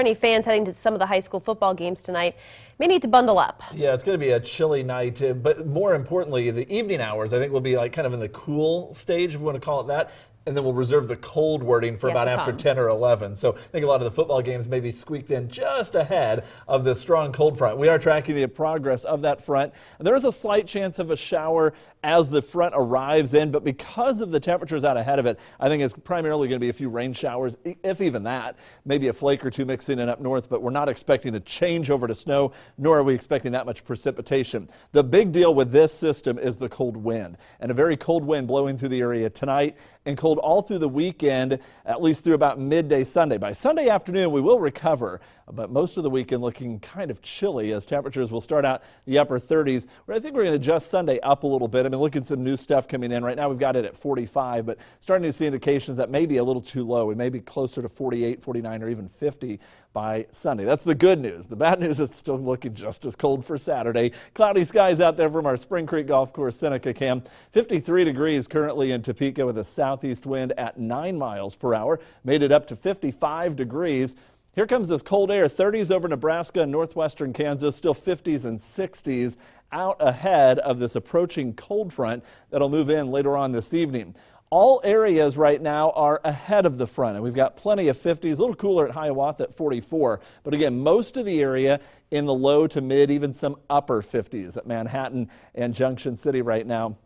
any fans heading to some of the high school football games tonight may need to bundle up. Yeah, it's going to be a chilly night, but more importantly, the evening hours, I think, will be like kind of in the cool stage, if we want to call it that. And then we'll reserve the cold wording for about after 10 or 11. So I think a lot of the football games may be squeaked in just ahead of the strong cold front. We are tracking the progress of that front. There is a slight chance of a shower as the front arrives in, but because of the temperatures out ahead of it, I think it's primarily going to be a few rain showers, if even that. Maybe a flake or two mixing in up north, but we're not expecting a change over to snow, nor are we expecting that much precipitation. The big deal with this system is the cold wind, and a very cold wind blowing through the area tonight and cold all through the weekend, at least through about midday Sunday. By Sunday afternoon, we will recover, but most of the weekend looking kind of chilly as temperatures will start out the upper 30s. I think we're going to adjust Sunday up a little bit. I mean, look at some new stuff coming in. Right now we've got it at 45, but starting to see indications that may be a little too low. We may be closer to 48, 49, or even 50 by Sunday. That's the good news. The bad news is it's still looking just as cold for Saturday. Cloudy skies out there from our Spring Creek Golf Course Seneca Cam. 53 degrees currently in Topeka with a southeast wind at 9 miles per hour. Made it up to 55 degrees. Here comes this cold air, 30s over Nebraska and northwestern Kansas, still 50s and 60s out ahead of this approaching cold front that'll move in later on this evening. All areas right now are ahead of the front, and we've got plenty of 50s, a little cooler at Hiawatha at 44. But again, most of the area in the low to mid, even some upper 50s at Manhattan and Junction City right now.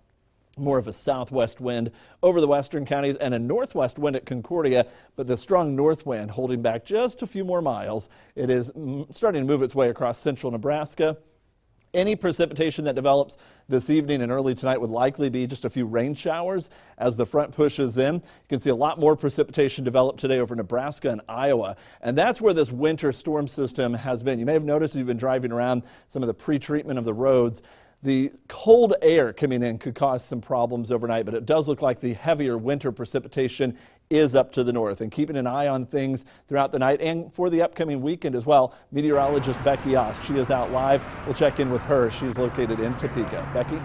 More of a southwest wind over the western counties and a northwest wind at Concordia, but the strong north wind holding back just a few more miles. It is starting to move its way across central Nebraska. Any precipitation that develops this evening and early tonight would likely be just a few rain showers as the front pushes in. You can see a lot more precipitation develop today over Nebraska and Iowa, and that's where this winter storm system has been. You may have noticed as you've been driving around some of the pre-treatment of the roads. The cold air coming in could cause some problems overnight, but it does look like the heavier winter precipitation is up to the north. And keeping an eye on things throughout the night and for the upcoming weekend as well, meteorologist Becky Ost, she is out live. We'll check in with her. She's located in Topeka. Becky?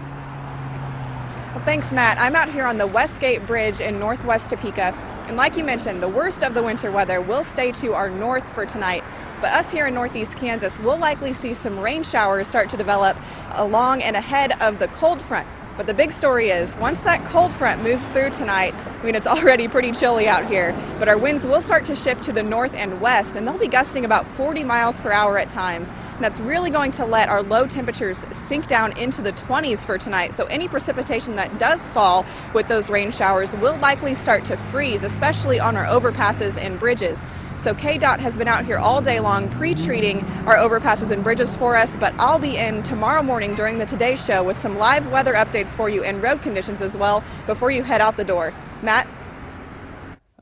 Well, thanks, Matt. I'm out here on the Westgate Bridge in northwest Topeka. And like you mentioned, the worst of the winter weather will stay to our north for tonight. But us here in northeast Kansas will likely see some rain showers start to develop along and ahead of the cold front. But the big story is, once that cold front moves through tonight, I mean, it's already pretty chilly out here, but our winds will start to shift to the north and west, and they'll be gusting about 40 miles per hour at times. And that's really going to let our low temperatures sink down into the 20s for tonight. So any precipitation that does fall with those rain showers will likely start to freeze, especially on our overpasses and bridges. So KDOT has been out here all day long pre-treating our overpasses and bridges for us, but I'll be in tomorrow morning during the Today Show with some live weather updates for you and road conditions as well before you head out the door. Matt?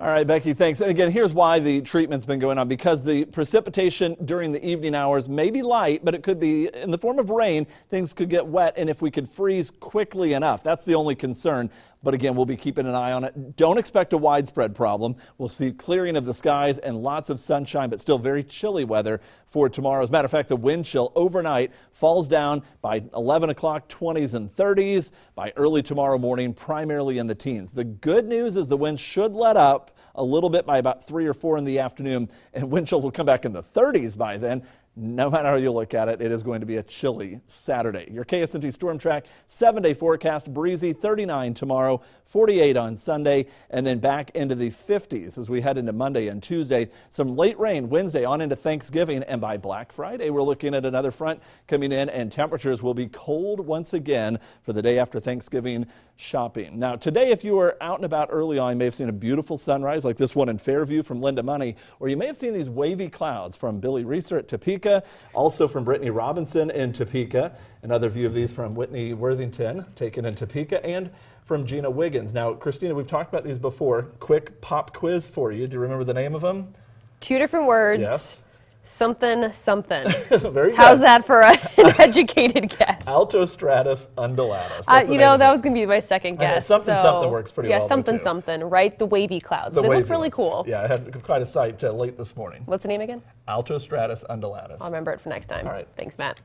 All right, Becky, thanks. And again, here's why the treatment's been going on, because the precipitation during the evening hours may be light, but it could be in the form of rain. Things could get wet, and if we could freeze quickly enough, that's the only concern. But again, we'll be keeping an eye on it. Don't expect a widespread problem. We'll see clearing of the skies and lots of sunshine, but still very chilly weather for tomorrow. As a matter of fact, the wind chill overnight falls down by 11 o'clock, 20s and 30s. By early tomorrow morning, primarily in the teens. The good news is the wind should let up a little bit by about 3 or 4 in the afternoon, and wind chills will come back in the 30s by then. No matter how you look at it, it is going to be a chilly Saturday. Your KSNT Storm Track 7-day forecast, breezy, 39 tomorrow, 48 on Sunday, and then back into the 50s as we head into Monday and Tuesday. Some late rain Wednesday on into Thanksgiving, and by Black Friday, we're looking at another front coming in, and temperatures will be cold once again for the day after Thanksgiving shopping. Now, today, if you were out and about early on, you may have seen a beautiful sunrise like this one in Fairview from Linda Money, or you may have seen these wavy clouds from Billy Reeser at Topeka, also from Brittany Robinson in Topeka. Another view of these from Whitney Worthington, taken in Topeka, and from Gina Wiggins. Now, Christina, we've talked about these before. Quick pop quiz for you. Do you remember the name of them? 2 different words. Yes. Something, something. Very good. How's that for an educated guess? Altostratus undulatus. You know, that was going to be my second guess. Something, something works pretty well. Yeah, something, something, right? The wavy clouds. They look really cool. Yeah, I had quite a sight late this morning. What's the name again? Altostratus undulatus. I'll remember it for next time. All right. Thanks, Matt.